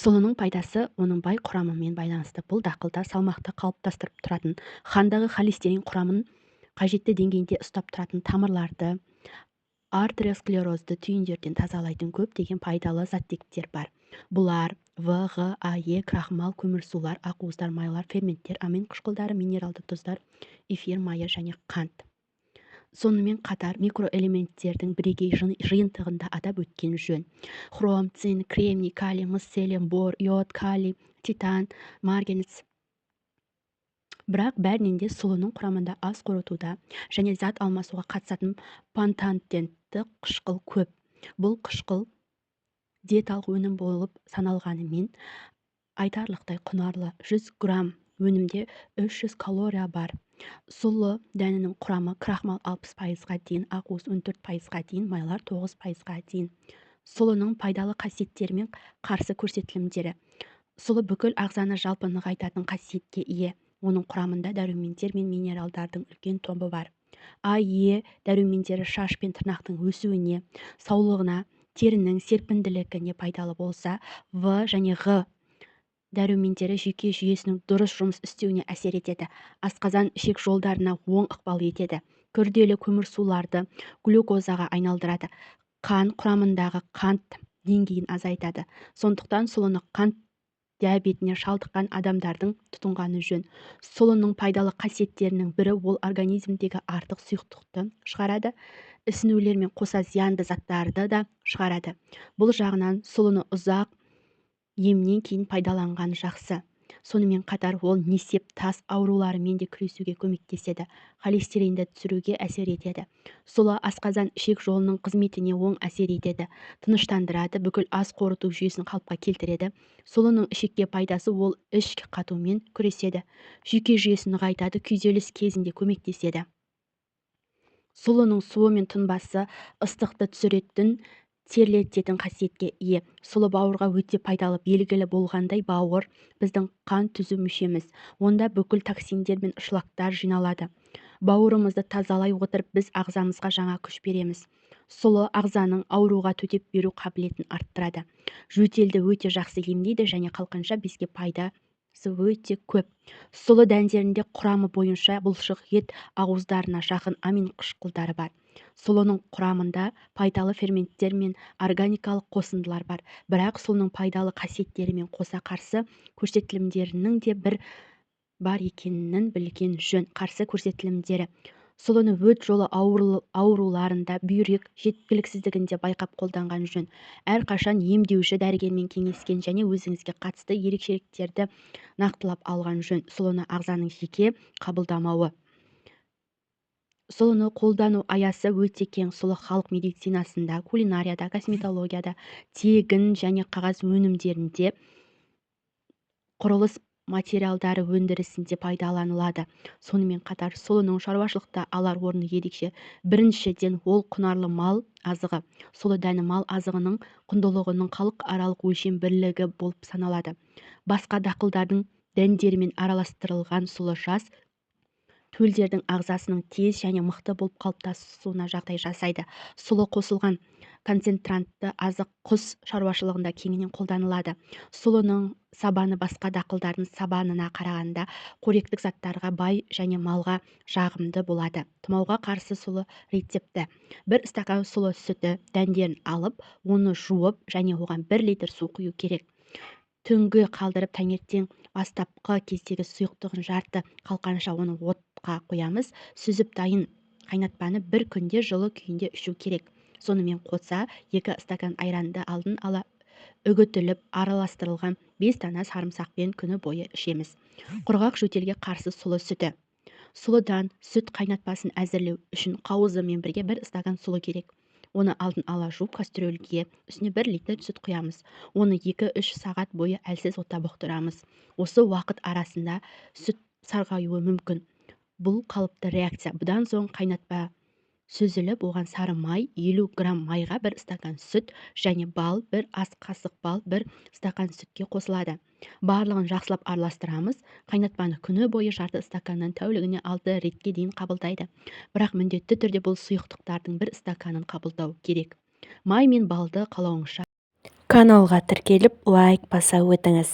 сұлының пайдасы оның бай құрамымен байланысты. Бұл дақылда салмақты қалыптастырып тұратын, қандағы холестерин құрамын қажетті деңгейде ұстап тұратын, тамырларды, артериосклерозды түйіндерден тазалайтын көптеген пайдалы заттектер бар. Бұлар В, Г, А, Е, крахмал, көмірсулар, ақуыздар, майлар, ферменттер, амин қышқылдары, минералды тұздар, эфир майы және қант. Сонымен қатар микроэлементтердің бірегей жиынтығында атап өткен жөн. Хром, цин, кремний, калий, мыс, селен, бор, йод, калий, титан, марганец. Бірақ бәрінен де сұлының құрамында ас қорытуда және зат алмасуға қатысатын пантотенті қышқыл көп. Бұл қышқыл диеталық өнім болып саналғанымен айтарлықтай құнарлы. 100 грамм өнімде 300 калория бар. Сұлы дәнінің құрамы крахмал 60%-ға дейін, ақуыз 14%-ға дейін, майлар 9%-ға дейін. Сұлының пайдалы қасиеттерімен қарсы көрсетілімдері. Сұлы бүкіл ағзаны жалпы нығайтатын қасиетке ие. Оның құрамында дәрумендер мен минералдардың үлкен тобы бар. А, Е дәрумендері шаш пен тырнақтың өсуіне, саулығына, терінің серпінділігіне пайдалы болса, В және Г дәрумендері жүйке жүйесінің дұрыс жұмыс істеуіне әсер етеді. Асқазан ішек жолдарына оң ықпал етеді. Күрделі көмірсуларды глюкозаға айналдырады. Қан құрамындағы қант деңгейін азайтады. Сондықтан сұлыны қант диабетіне шалдыққан адамдардың тұтынғаны жөн. Сұлының пайдалы қасиеттерінің бірі ол организмдегі артық сұйықтықты шығарады. Ісінулермен қоса зиянды заттарды да шығарады. Бұл жағынан сұлыны ұзақ емнен кейін пайдаланған жақсы. Сонымен қатар ол несеп тас ауруларымен де күресуге көмектеседі. Холестеринді түсіруге әсер етеді. Сұлы асқазан ішек жолының қызметіне оң әсер етеді. Тыныштандырады, бүкіл ас қорыту жүйесін қалыпқа келтіреді. Сұлының ішекке пайдасы ол іш қатумен күреседі. Жүйке жүйесін нығайтады, күйзеліс кезінде көмектеседі. Сұлының суы мен тұнбасы ыстықты түсіретін, терлететін қасиетке ие. Сұлы бауырға өте пайдалы. Белгілі болғандай, бауыр біздің қан түзу мүшеміз. Онда бүкіл токсиндер мен шлактар жиналады. Бауырымызды тазалай отырып, біз ағзамызға жаңа күш береміз. Сұлы ағзаның ауруға төтеп беру қабілетін арттырады. Жөтелді өте жақсы емдейді және қалқанша бізге пайдасы өте көп. Сұлы дәндерінде құрамы бойынша бұлшық ет ақуыздарына жақын амин қышқылдары бар. Сұлының құрамында пайдалы ферменттер мен органикалық қосындылар бар. Бірақ сұлының пайдалы қасиеттерімен қоса қарсы көрсетілімдерінің де бар екенін білген жөн. Қарсы көрсетілімдері: сұлыны өт жолы ауруларында, бүйрек жеткіліксіздігінде байқап қолданған жөн. Әрқашан емдеуші дәрігермен кеңескен және өзіңізге қатысты ерекшеліктерді нақтылап алған жөн. Сұлыны ағзаның жеке қабылдамауы. Сұлыны қолдану аясы өте кең. Сұлы халық медицинасында, кулинарияда, косметологияда, тегін және қағаз өнімдерінде, құрылыс материалдары өндірісінде пайдаланылады. Сонымен қатар сұлының шаруашылықта алар орны ерекше. Біріншіден, ол құнарлы мал азығы. Сұлы дәні мал азығының құндылығының халықаралық өлшем бірлігі болып саналады. Басқа дақылдардың дәндерімен араластырылған сұлы жас төлдердің ағзасының тез және мықты болып қалыптасуына жағдай жасайды. Сұлы қосылған концентрантты азық құс шаруашылығында кеңінен қолданылады. Сұлының сабаны басқа дақылдардың сабанына қарағанда қоректік заттарға бай және малға жағымды болады. Тұмауға қарсы сұлы рецепті: 1 стакан сұлы сүті дәндерін алып, оны жуып және оған 1 литр су құю керек. Түнгі қалдырып, таңертең бастапқы кездегі сұйықтығын жарты қалқанша оны отқа қоямыз. Сүзіп дайын қайнатпаны 1 күнде жылы күйінде ішу керек. Сонымен қоса 2 стакан айранды алдын ала үгітіліп араластырылған 5 дана сарымсақпен күні бойы ішеміз. Құрғақ жөтелге қарсы сұлы сүті: сұлыдан сүт қайнатпасын әзірлеу үшін қауызымен бірге 1 стакан сұлы керек. Оны алдын ала жуып кастрөлге, үстіне 1 литр сүт құямыз. Оны 2-3 сағат бойы әлсіз отта бұқтырамыз. Осы уақыт арасында сүт сарғаюы мүмкін. Бұл қалыпты реакция. Бұдан соң қайнатпа сүзіліп, оған сары май, 50 грамм майға 1 стакан сүт және бал, 1 ас қасық бал 1 стакан сүтке қосылады. Барлығын жақсылап араластырамыз. Қайнатпаны күні бойы жарты стаканнан тәулігіне 6 ретке дейін қабылдайды. Бірақ міндетті түрде бұл сұйықтықтардың 1 стаканын қабылдау керек. Май мен балды қалауыңша каналға тіркеліп лайк баса өтіңіз.